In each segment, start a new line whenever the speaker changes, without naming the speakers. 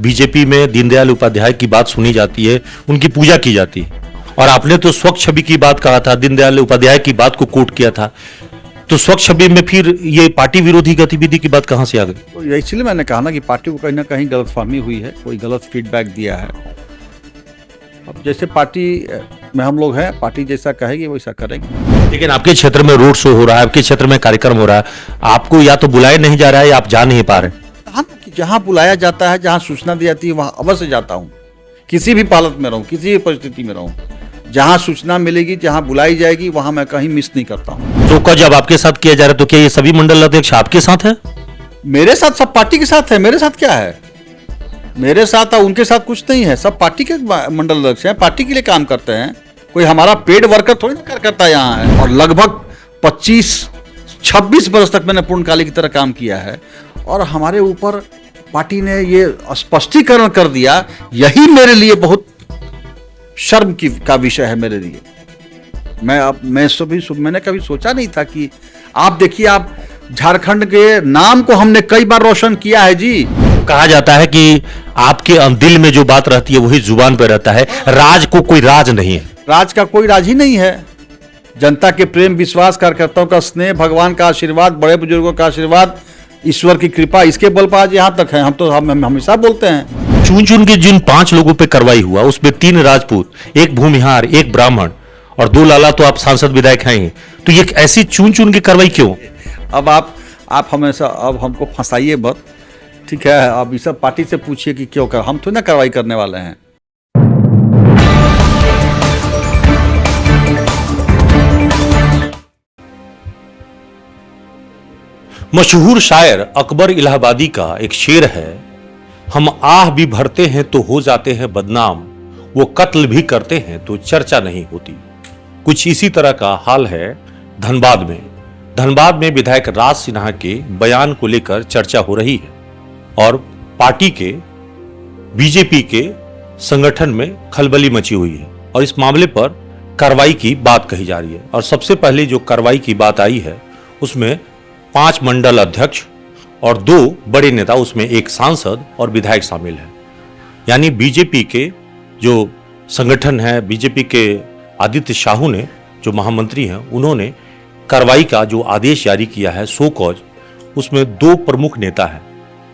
BJP में दीनदयाल उपाध्याय की बात सुनी जाती है, उनकी पूजा की जाती है। और आपने तो स्वच्छ छवि की बात कहा था, दीनदयाल उपाध्याय की बात को कोट किया था, तो स्वच्छ छवि में फिर ये पार्टी विरोधी गतिविधि की बात कहां से आ गई?
तो इसलिए मैंने कहा ना कि पार्टी को कहीं ना कहीं गलतफहमी हुई है, कोई गलत फीडबैक दिया है। अब जैसे पार्टी में हम लोग हैं, पार्टी जैसा कहेगी वैसा करेंगे।
लेकिन आपके क्षेत्र में रोड शो हो रहा है, आपके क्षेत्र में कार्यक्रम हो रहा है, आपको या तो बुलाया नहीं जा रहा है या आप जा नहीं पा रहे।
कहा ना कि जहाँ बुलाया जाता है, जहाँ सूचना दी जाती है, वहाँ अवश्य जाता हूँ। किसी भी हालत में रहूँ, किसी भी परिस्थिति में रहूँ, जहाँ सूचना मिलेगी, जहाँ बुलाई जाएगी, वहाँ मैं कहीं मिस नहीं करता हूँ।
तो का जब आपके साथ किया जा रहा है तो क्या ये सभी मंडल अध्यक्ष आपके साथ है?
मेरे साथ, सब पार्टी के साथ है। मेरे साथ क्या है? मेरे साथ और उनके साथ कुछ नहीं है। सब पार्टी के मंडल अध्यक्ष हैं, पार्टी के लिए काम करते हैं। कोई हमारा पेड वर्कर थोड़ी ना करता यहाँ है। और लगभग 25-26 वर्ष तक मैंने पूर्णकाली की तरह काम किया है और हमारे ऊपर पार्टी ने ये स्पष्टीकरण कर दिया, यही मेरे लिए बहुत शर्म का विषय है मेरे लिए। मैंने कभी सोचा नहीं था कि आप देखिए, आप झारखंड के नाम को हमने कई बार रोशन किया है जी।
कहा जाता है कि आपके दिल में जो बात रहती है वही जुबान पर रहता है, राज को कोई राज नहीं है।
राज का कोई राज ही नहीं है। जनता के प्रेम, विश्वास, कार्यकर्ताओं का स्नेह, भगवान का आशीर्वाद, बड़े बुजुर्गों का आशीर्वाद, ईश्वर की कृपा, इसके बल पर आज यहाँ तक है। हम हमेशा बोलते हैं।
चुन चुन के जिन 5 लोगों पे कार्रवाई हुआ, उसमें 3 राजपूत, 1 भूमिहार, 1 ब्राह्मण और 2 लाला, तो आप सांसद विधायक हैं ही। तो ये ऐसी चुन चुन की कार्रवाई क्यों?
अब आप हमेशा अब हमको फंसाइए मत, ठीक है? अब ये सब पार्टी से पूछिए कि क्यों कर, हम थोड़ी ना कार्रवाई करने वाले हैं।
मशहूर शायर अकबर इलाहाबादी का एक शेर है, हम आह भी भरते हैं तो हो जाते हैं बदनाम, वो कत्ल भी करते हैं तो चर्चा नहीं होती। कुछ इसी तरह का हाल है धनबाद में। धनबाद में विधायक राज सिन्हा के बयान को लेकर चर्चा हो रही है और पार्टी के, बीजेपी के संगठन में खलबली मची हुई है और इस मामले पर कार्रवाई की बात कही जा रही है। और सबसे पहले जो कार्रवाई की बात आई है उसमें 5 मंडल अध्यक्ष और 2 बड़े नेता, उसमें 1 सांसद और विधायक शामिल है। यानी बीजेपी के जो संगठन है, बीजेपी के आदित्य साहू ने, जो महामंत्री हैं, उन्होंने कार्रवाई का जो आदेश जारी किया है, सो कॉज, उसमें 2 प्रमुख नेता हैं,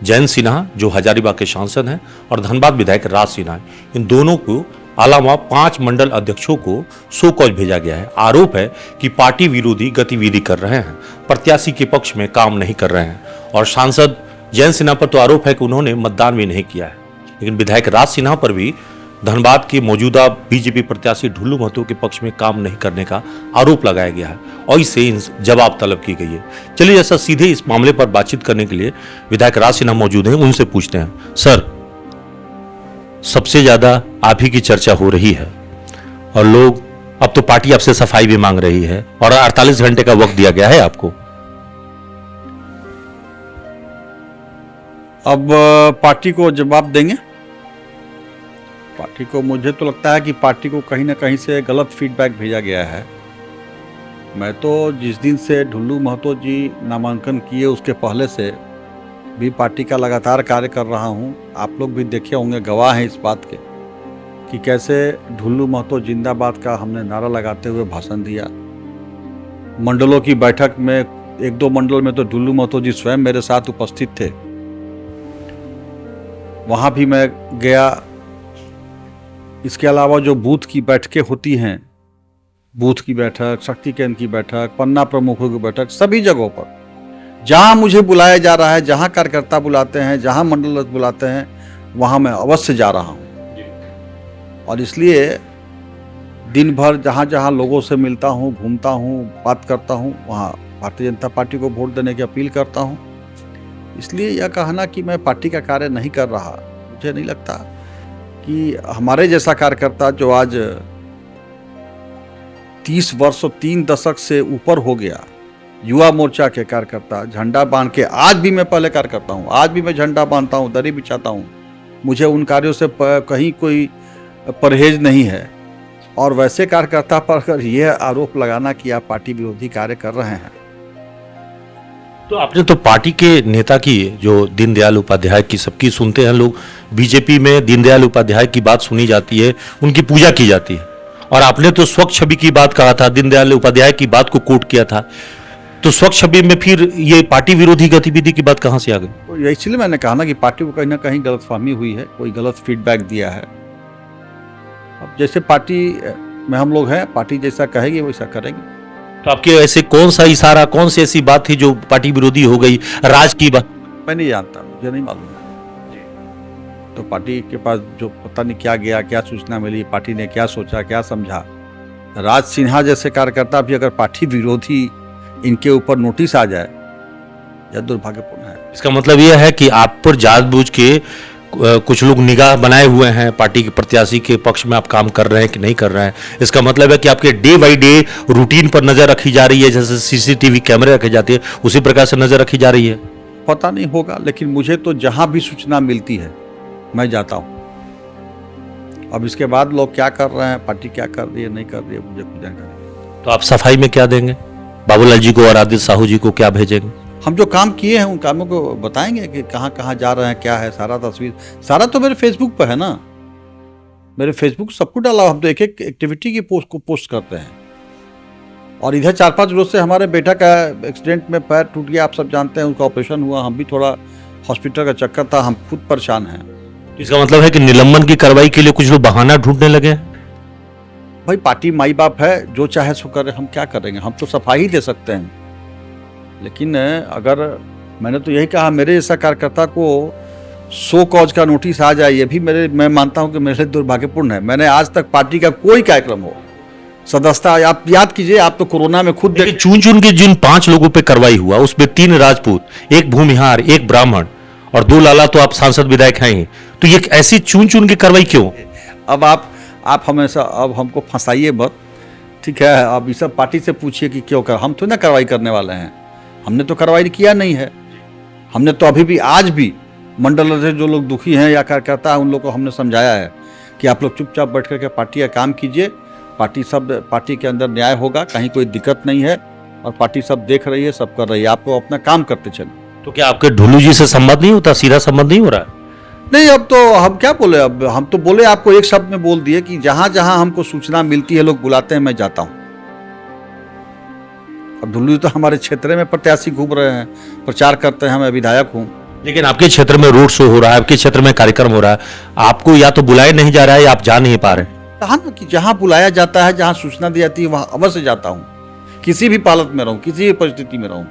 जयंत सिन्हा जो हजारीबाग के सांसद हैं और धनबाद विधायक राज सिन्हा। इन दोनों को अलावा 5 मंडल अध्यक्षों को सो कॉज भेजा गया है। आरोप है कि पार्टी विरोधी गतिविधि कर रहे हैं, प्रत्याशी के पक्ष में काम नहीं कर रहे हैं। और सांसद जयंत सिन्हा पर तो आरोप है कि उन्होंने मतदान भी नहीं किया है, लेकिन विधायक राज सिन्हा पर भी धनबाद के मौजूदा बीजेपी प्रत्याशी ढुल्लू महतो के पक्ष में काम नहीं करने का आरोप लगाया गया है और इससे जवाब तलब की गई है। चलिए ऐसा सीधे इस मामले पर बातचीत करने के लिए विधायक राज सिन्हा मौजूद हैं, उनसे पूछते हैं। सर, सबसे ज्यादा आप ही की चर्चा हो रही है और लोग, अब तो पार्टी आपसे सफाई भी मांग रही है और 48 घंटे का वक्त दिया गया है आपको।
अब पार्टी को जवाब देंगे। पार्टी को, मुझे तो लगता है कि पार्टी को कहीं ना कहीं से गलत फीडबैक भेजा गया है। मैं तो जिस दिन से ढुल्लू महतो जी नामांकन किए उसके पहले से भी पार्टी का लगातार कार्य कर रहा हूं। आप लोग भी देखे होंगे, गवाह हैं इस बात के कि कैसे ढुल्लू महतो जिंदाबाद का हमने नारा लगाते हुए भाषण दिया। मंडलों की बैठक में 1-2 मंडल में तो ढुल्लू महतो जी स्वयं मेरे साथ उपस्थित थे, वहाँ भी मैं गया। इसके अलावा जो बूथ की बैठकें होती हैं, बूथ की बैठक, शक्ति केंद्र की बैठक, पन्ना प्रमुखों की बैठक, सभी जगहों पर जहां मुझे बुलाया जा रहा है, जहां कार्यकर्ता बुलाते हैं, जहां मंडल बुलाते हैं, वहां मैं अवश्य जा रहा हूं। और इसलिए दिन भर जहां जहां लोगों से मिलता हूं, घूमता हूं, बात करता हूं, वहां भारतीय जनता पार्टी को वोट देने की अपील करता हूं। इसलिए यह कहना कि मैं पार्टी का कार्य नहीं कर रहा, मुझे नहीं लगता कि हमारे जैसा कार्यकर्ता जो आज 30 वर्ष और 3 दशक से ऊपर हो गया, युवा मोर्चा के कार्यकर्ता, झंडा बांध के, आज भी मैं पहले कार्यकर्ता हूँ, आज भी मैं झंडा बांधता हूँ, दरी बिछाता हूँ, मुझे उन कार्यों से कहीं कोई परहेज नहीं है। और वैसे कार्यकर्ता पर अगर यह आरोप लगाना कि आप पार्टी विरोधी कार्य कर रहे हैं,
तो आपने तो पार्टी के नेता की, जो दीनदयाल उपाध्याय की, सबकी सुनते हैं लोग, बीजेपी में दीनदयाल उपाध्याय की बात सुनी जाती है, उनकी पूजा की जाती है, और आपने तो स्वच्छ छवि की बात कहा था, दीनदयाल उपाध्याय की बात को कोट किया था, तो स्वच्छ छवि में फिर ये पार्टी विरोधी गतिविधि की बात कहां से आ गई?
तो इसलिए मैंने कहा ना कि पार्टी को कहीं ना कहीं गलतफहमी हुई है, कोई गलत फीडबैक दिया है। अब जैसे पार्टी में हम लोग हैं, पार्टी जैसा कहेगी वैसा करेंगे।
तो आपके ऐसे कौन सा इशारा, कौन सी ऐसी बात थी जो पार्टी विरोधी हो गई, राज की बात?
मैं नहीं जानता, मुझे नहीं मालूम है। तो पार्टी के पास जो पता नहीं क्या गया, क्या सूचना मिली, पार्टी ने क्या सोचा, क्या समझा। राज सिन्हा जैसे कार्यकर्ता भी अगर पार्टी विरोधी इनके ऊपर नोटिस आ जाए, यह दुर्भाग्यपूर्ण है।
इसका मतलब यह है कि आप पर जानबूझ के कुछ लोग निगाह बनाए हुए हैं, पार्टी के प्रत्याशी के पक्ष में आप काम कर रहे हैं कि नहीं कर रहे हैं। इसका मतलब है कि आपके डे बाई डे रूटीन पर नजर रखी जा रही है, जैसे सीसीटीवी कैमरे रखे जाते हैं उसी प्रकार से नजर रखी जा रही है।
पता नहीं होगा, लेकिन मुझे तो जहां भी सूचना मिलती है मैं जाता हूं। अब इसके बाद लोग क्या कर रहे हैं, पार्टी क्या कर रही है, नहीं कर रही है, मुझे कुछ जानकारी।
तो आप सफाई में क्या देंगे? बाबूलाल जी को और आदित्य साहू जी को क्या भेजेंगे?
हम जो काम किए हैं उन कामों को बताएंगे कि कहाँ कहाँ जा रहे हैं, क्या है, सारा तस्वीर, सारा तो मेरे फेसबुक पर है ना। मेरे फेसबुक सब कुछ डाला, हम तो एक एक एक्टिविटी की पोस्ट को पोस्ट करते हैं। और इधर 4-5 रोज से हमारे बेटा का एक्सीडेंट में पैर टूट गया, आप सब जानते हैं, उनका ऑपरेशन हुआ, हम भी थोड़ा हॉस्पिटल का चक्कर था, हम खुद परेशान हैं।
इसका मतलब है कि निलंबन की कार्रवाई के लिए कुछ लोग बहाना ढूंढने लगे हैं।
भाई पार्टी माई बाप है, जो चाहे सो करे, हम क्या करेंगे, हम तो सफाई ही दे सकते हैं। लेकिन अगर मैंने तो यही कहा, मेरे जैसा कार्यकर्ता को सो कॉज का नोटिस आ जाए, ये भी मैं मानता हूं कि मेरे लिए दुर्भाग्यपूर्ण है। मैंने आज तक पार्टी का कोई कार्यक्रम हो, सदस्यता, आप याद कीजिए, आप तो कोरोना में खुद
चुन चुन के जिन 5 लोगों पे कार्रवाई हुआ, उसमें 3 राजपूत, 1 भूमिहार, 1 ब्राह्मण और 2 लाला, तो आप सांसद विधायक हैं ही। तो ये ऐसी चुन चुन की कार्रवाई क्यों?
अब आप हमेशा अब हमको फंसाइए मत, ठीक है। अब ये सब पार्टी से पूछिए कि क्यों कर, हम तो ना कार्रवाई करने वाले हैं, हमने तो कार्रवाई किया नहीं है। हमने तो अभी भी, आज भी मंडल से जो लोग दुखी हैं या कार्यकर्ता है, उन लोगों को हमने समझाया है कि आप लोग चुपचाप बैठ करके पार्टी का काम कीजिए, पार्टी के अंदर न्याय होगा, कहीं कोई दिक्कत नहीं है, और पार्टी सब देख रही है, सब कर रही है, आपको अपना काम करते चलिए।
तो क्या आपके ढुल्लू जी से संबंध नहीं होता, सीधा संबंध नहीं हो रहा है?
नहीं, अब तो हम क्या बोले, अब हम तो बोले, आपको एक शब्द में बोल दिए कि जहां जहां हमको सूचना मिलती है, लोग बुलाते हैं, मैं जाता हूं। अब ढुल्लू तो हमारे क्षेत्र में प्रत्याशी घूम रहे हैं, प्रचार करते हैं, मैं विधायक हूं।
लेकिन आपके क्षेत्र में रोड शो हो रहा है, आपके क्षेत्र में कार्यक्रम हो रहा है, आपको या तो बुलाया नहीं जा रहा है या आप जा नहीं पा रहे।
कहा ना कि जहां बुलाया जाता है, जहां सूचना दी जाती है, वहां अवश्य जाता हूं। किसी भी हालत में रहूं, किसी भी परिस्थिति में रहूं,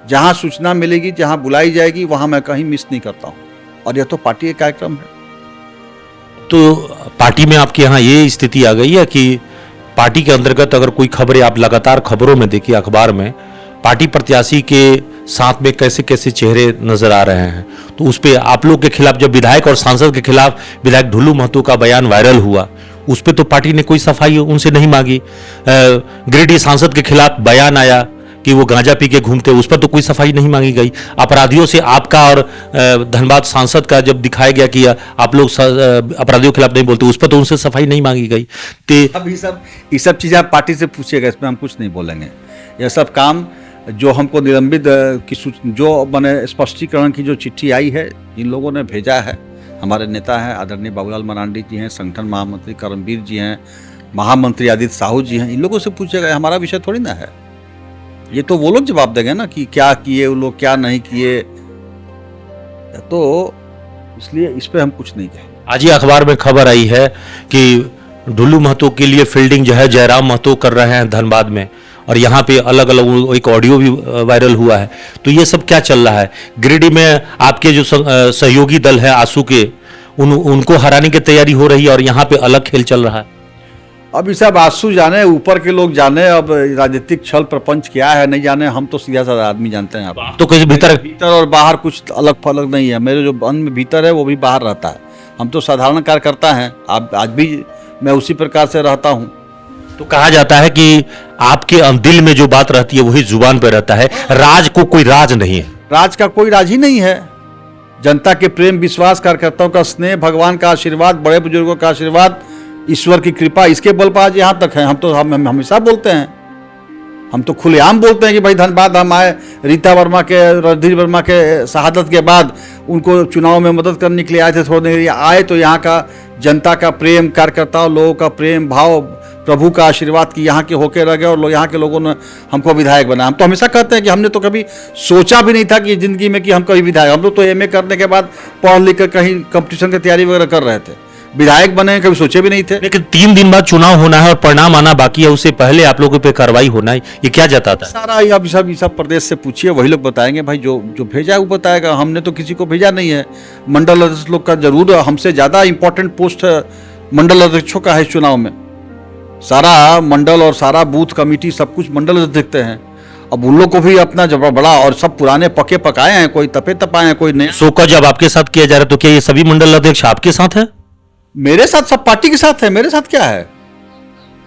जहां सूचना मिलेगी, जहां बुलाई जाएगी, वहां मैं कहीं मिस नहीं करता हूं। और यह तो पार्टी का कार्यक्रम है।
तो पार्टी में आपके यहाँ ये स्थिति आ गई है कि पार्टी के अंतर्गत अगर कोई खबरें, आप लगातार खबरों में देखिए, अखबार में पार्टी प्रत्याशी के साथ में कैसे कैसे चेहरे नजर आ रहे हैं, तो उस पर आप लोग के खिलाफ, जब विधायक और सांसद के खिलाफ विधायक ढुल्लू महतो का बयान वायरल हुआ, उस पर तो पार्टी ने कोई सफाई उनसे नहीं मांगी। गिरिडीह सांसद के खिलाफ बयान आया कि वो गांजा पी के घूमते, उस पर तो कोई सफाई नहीं मांगी गई। अपराधियों से आपका और धनबाद सांसद का जब दिखाया गया कि आप लोग अपराधियों के खिलाफ नहीं बोलते, उस पर तो उनसे सफाई नहीं मांगी गई।
अब ये सब चीज़ें आप पार्टी से पूछिएगा, इसमें हम कुछ नहीं बोलेंगे। यह सब काम जो हमको निलंबित की जो मैंने स्पष्टीकरण की जो चिट्ठी आई है, जिन लोगों ने भेजा है, हमारे नेता हैं आदरणीय बाबूलाल मरांडी जी हैं, संगठन महामंत्री करमवीर जी हैं, महामंत्री आदित्य साहू जी हैं, इन लोगों से पूछेगा, हमारा विषय थोड़ी ना है। ये तो वो लोग जवाब देंगे ना कि क्या किए वो लोग, क्या नहीं किए, तो इसलिए इस पे हम कुछ नहीं कहें।
आज ही अखबार में खबर आई है कि ढुल्लू महतो के लिए फील्डिंग जो है जयराम महतो कर रहे हैं धनबाद में, और यहाँ पे अलग अलग एक ऑडियो भी वायरल हुआ है। तो ये सब क्या चल रहा है? गिरिडीह में आपके जो सहयोगी दल है आसू के, उनको हराने की तैयारी हो रही है, और यहाँ पे अलग खेल चल रहा है।
अब ये सब आंसू जाने, ऊपर के लोग जाने, अब राजनीतिक छल प्रपंच क्या है नहीं जाने, हम तो सीधा साधा आदमी जानते हैं। आप
तो कहीं भीतर
और बाहर कुछ अलग फलक नहीं है। मेरे जो मन में भीतर है वो भी बाहर रहता है। हम तो साधारण कार्यकर्ता हैं, आप आज भी मैं उसी प्रकार से रहता हूँ।
तो कहा जाता है कि आपके दिल में जो बात रहती है वही जुबान पे रहता है, राज को कोई राज नहीं है।
राज का कोई राज ही नहीं है। जनता के प्रेम, विश्वास, कार्यकर्ताओं का स्नेह, भगवान का आशीर्वाद, बड़े बुजुर्गों का आशीर्वाद, ईश्वर की कृपा, इसके बल पर आज यहाँ तक है। हम हमेशा बोलते हैं हम तो खुलेआम बोलते हैं कि भाई धनबाद हम आए रीता वर्मा के, रणधीर वर्मा के शहादत के बाद उनको चुनाव में मदद करने के लिए आए थे। थोड़े आए तो यहाँ का जनता का प्रेम, कार्यकर्ताओं लोगों का प्रेम भाव, प्रभु का आशीर्वाद की यहाँ के होके रह गए और यहाँ के लोगों ने हमको विधायक बनाया। हम तो हमेशा कहते हैं कि हमने तो कभी सोचा भी नहीं था कि ज़िंदगी में कि हम कभी विधायक, हम लोग तो एमए करने के बाद पढ़ लिख कर कहीं कंपटीशन की तैयारी वगैरह कर रहे थे, विधायक बने कभी सोचे भी नहीं थे।
लेकिन 3 दिन बाद चुनाव होना है और परिणाम आना बाकी है, उससे पहले आप लोगों पे कार्रवाई होना है, ये क्या जताता है?
सारा ये सब प्रदेश से पूछिए, वही लोग बताएंगे भाई, जो जो भेजा है वो बताएगा। हमने तो किसी को भेजा नहीं है। मंडल अध्यक्ष लोग का जरूर हमसे ज़्यादा इंपॉर्टेंट पोस्ट मंडल अध्यक्षों का है इस चुनाव में। सारा मंडल और सारा बूथ कमेटी सब कुछ मंडल अध्यक्ष देखते हैं। अब उन लोग को भी अपना जब बड़ा, और सब पुराने पके पकाए हैं, कोई तपे तपाए हैं, कोई नया।
शो का जब आपके साथ किया जा रहा है तो क्या ये सभी मंडल अध्यक्ष आपके साथ है?
मेरे साथ, सब पार्टी के साथ है। मेरे साथ क्या है?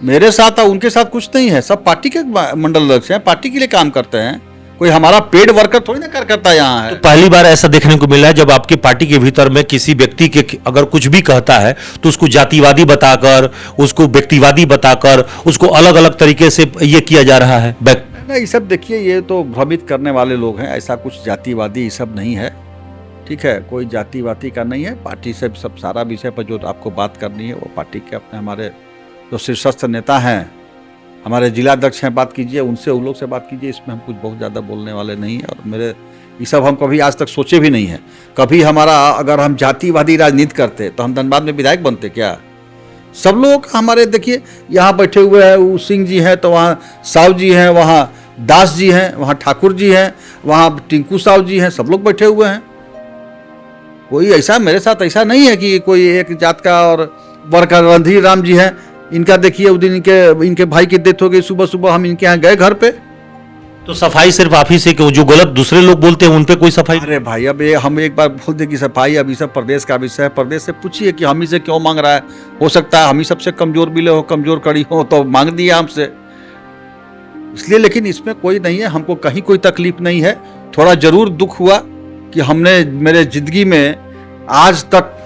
मेरे साथ और उनके साथ कुछ नहीं है। सब पार्टी के मंडल अध्यक्ष हैं, पार्टी के लिए काम करते हैं। कोई हमारा पेड वर्कर थोड़ी ना करता यहाँ है।
तो पहली बार ऐसा देखने को मिला है जब आपके पार्टी के भीतर में किसी व्यक्ति के अगर कुछ भी कहता है तो उसको जातिवादी बताकर, उसको व्यक्तिवादी बताकर, उसको अलग अलग तरीके से ये किया जा रहा है।
नहीं, सब देखिए, ये तो भ्रमित करने वाले लोग हैं। ऐसा कुछ जातिवादी ये सब नहीं है, ठीक है? कोई जातिवादी का नहीं है। पार्टी से सब सारा विषय पर जो आपको बात करनी है वो पार्टी के अपने हमारे जो शीर्षस्थ नेता हैं, हमारे जिला अध्यक्ष हैं, बात कीजिए उनसे, उन लोग से बात कीजिए। इसमें हम कुछ बहुत ज़्यादा बोलने वाले नहीं हैं। और मेरे ये सब हम कभी आज तक सोचे भी नहीं है। कभी हमारा, अगर हम जातिवादी राजनीति करते तो हम धनबाद में विधायक बनते क्या? सब लोग हमारे देखिए यहाँ बैठे हुए हैं, वो सिंह जी हैं तो वहाँ साहू जी हैं, वहाँ दास जी हैं, वहाँ ठाकुर जी हैं, वहाँ टिंकू साहू जी हैं, सब लोग बैठे हुए हैं। कोई ऐसा मेरे साथ ऐसा नहीं है कि कोई एक जात का। और वर्कर रणधीर राम जी हैं, इनका देखिए उस दिन इनके भाई की डेथ हो गई। सुबह सुबह हम इनके यहाँ गए घर पे।
तो सफाई सिर्फ आप ही से, क्यों जो गलत दूसरे लोग बोलते हैं उन पे कोई सफाई?
अरे भाई, अब ये हम एक बार बोल दें कि सफाई, अब ये सब प्रदेश का विषय है। प्रदेश से पूछिए कि हम ही से क्यों मांग रहा है। हो सकता है हम ही सबसे कमजोर मिले हो, कमजोर कड़ी हो तो मांग दिया हमसे, इसलिए। लेकिन इसमें कोई नहीं है, हमको कहीं कोई तकलीफ नहीं है। थोड़ा जरूर दुख हुआ कि हमने मेरे जिंदगी में आज तक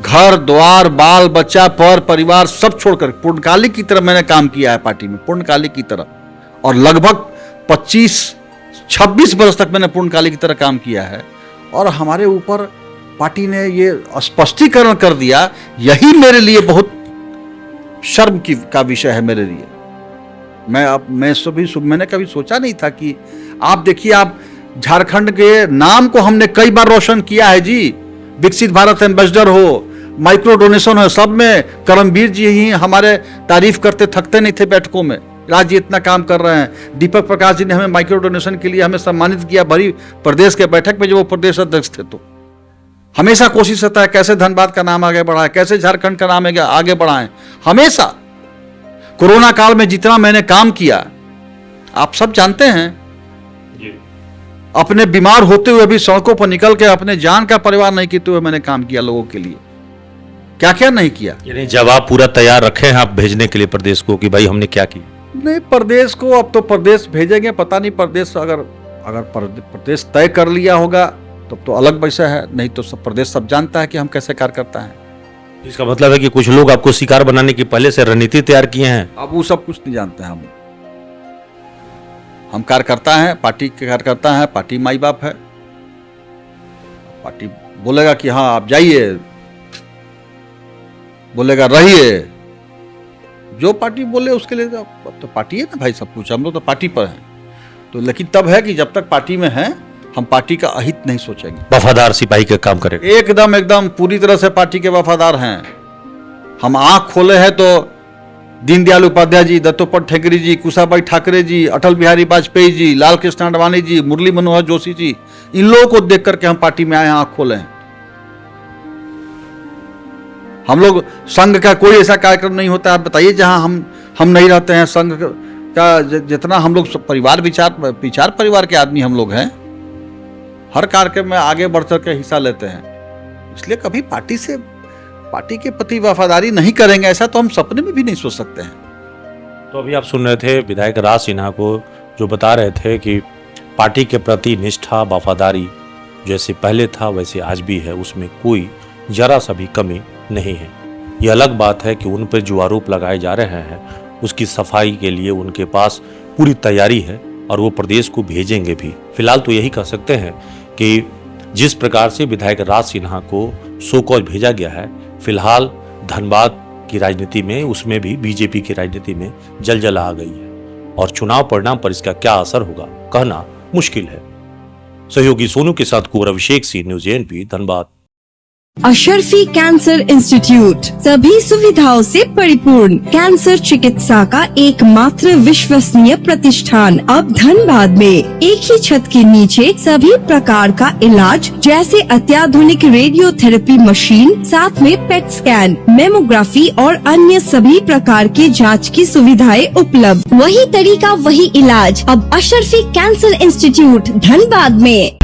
घर द्वार, बाल बच्चा, पर परिवार सब छोड़कर पूर्णकालिक की तरह मैंने काम किया है पार्टी में, पूर्णकालिक की तरह। और लगभग 25-26 वर्ष तक मैंने पूर्णकालिक की तरह काम किया है। और हमारे ऊपर पार्टी ने ये स्पष्टीकरण कर दिया, यही मेरे लिए बहुत शर्म का विषय है मेरे लिए। मैंने कभी सोचा नहीं था कि आप देखिए, आप झारखंड के नाम को हमने कई बार रोशन किया है जी। विकसित भारत एम्बेसडर हो, माइक्रो डोनेशन हो, सब में करमवीर जी ही हमारे तारीफ करते थकते नहीं थे बैठकों में। राज्य इतना काम कर रहे हैं। दीपक प्रकाश जी ने हमें माइक्रो डोनेशन के लिए हमें सम्मानित किया भरी प्रदेश के बैठक में, जब वो प्रदेश अध्यक्ष थे। तो हमेशा कोशिश रहता है कैसे धनबाद का नाम आगे बढ़ाए, कैसे झारखंड का नाम आगे बढ़ाएं। हमेशा कोरोना काल में जितना मैंने काम किया आप सब जानते हैं। अपने बीमार होते हुए भी सड़कों पर निकल के अपने जान का परिवार नहीं करते हुए मैंने काम किया लोगों के लिए। क्या क्या नहीं किया।
यानी जवाब पूरा तैयार रखे हैं आप भेजने के लिए प्रदेश को कि भाई हमने क्या किया?
नहीं, प्रदेश को अब तो प्रदेश भेजेंगे, पता नहीं प्रदेश अगर प्रदेश तय कर लिया होगा तब तो अलग विषय है। नहीं तो सब प्रदेश सब जानता है कि हम कैसे कार्य करता है।
इसका मतलब है कि कुछ लोग आपको शिकार बनाने की पहले से रणनीति तैयार किए हैं।
अब वो सब कुछ नहीं जानते हैं। हम कार्यकर्ता हैं, पार्टी के कार्यकर्ता हैं, पार्टी माई बाप है। पार्टी बोलेगा कि हाँ आप जाइए, बोलेगा रहिए, जो पार्टी बोले उसके लिए। अब तो पार्टी है ना भाई, सब कुछ हम लोग तो पार्टी पर हैं। तो लेकिन तब है कि जब तक पार्टी में हैं हम पार्टी का अहित नहीं सोचेंगे।
वफादार सिपाही का काम करेंगे।
एकदम पूरी तरह से पार्टी के वफादार हैं हम। आंख खोले हैं तो दीनदयाल उपाध्याय जी, दत्तोपंत ठेंगड़ी जी, कुशाभाई ठाकरे जी, अटल बिहारी वाजपेयी जी, लाल कृष्ण आडवाणी जी, मुरली मनोहर जोशी जी, इन लोगों को देख करके हम पार्टी में आए हैं, आंख खोले हैं। हम लोग संघ का कोई ऐसा कार्यक्रम नहीं होता है, बताइए, जहां हम नहीं रहते हैं। संघ का जितना हम लोग परिवार विचार परिवार के आदमी हम लोग हैं, हर कार्यक्रम में आगे बढ़ कर हिस्सा लेते हैं। इसलिए कभी पार्टी के प्रति वफादारी नहीं करेंगे ऐसा तो हम सपने में भी नहीं सोच सकते हैं।
तो अभी आप सुन रहे थे विधायक राज सिन्हा को, जो बता रहे थे कि पार्टी के प्रति निष्ठा, वफादारी जैसे पहले था वैसे आज भी है, उसमें कोई जरा सा भी कमी नहीं है। ये अलग बात है कि उन पर जो आरोप लगाए जा रहे हैं उसकी सफाई के लिए उनके पास पूरी तैयारी है और वो प्रदेश को भेजेंगे भी। फिलहाल तो यही कह सकते हैं कि जिस प्रकार से विधायक राज सिन्हा को सो कॉज भेजा गया है, फिलहाल धनबाद की राजनीति में, उसमें भी बीजेपी की राजनीति में जलजल आ गई है और चुनाव परिणाम पर इसका क्या असर होगा कहना मुश्किल है। सहयोगी सोनू के साथ Kunwar Abhishek Singh, news ANP, Dhanbad.
Ashrafi cancer institute सभी सुविधाओं से परिपूर्ण कैंसर चिकित्सा का एकमात्र विश्वसनीय प्रतिष्ठान अब धनबाद में। एक ही छत के नीचे सभी प्रकार का इलाज जैसे अत्याधुनिक रेडियोथेरेपी मशीन, साथ में पेट स्कैन, मेमोग्राफी और अन्य सभी प्रकार के जांच की सुविधाएं उपलब्ध। वही तरीका वही इलाज अब अशरफी कैंसर इंस्टीट्यूट धनबाद में।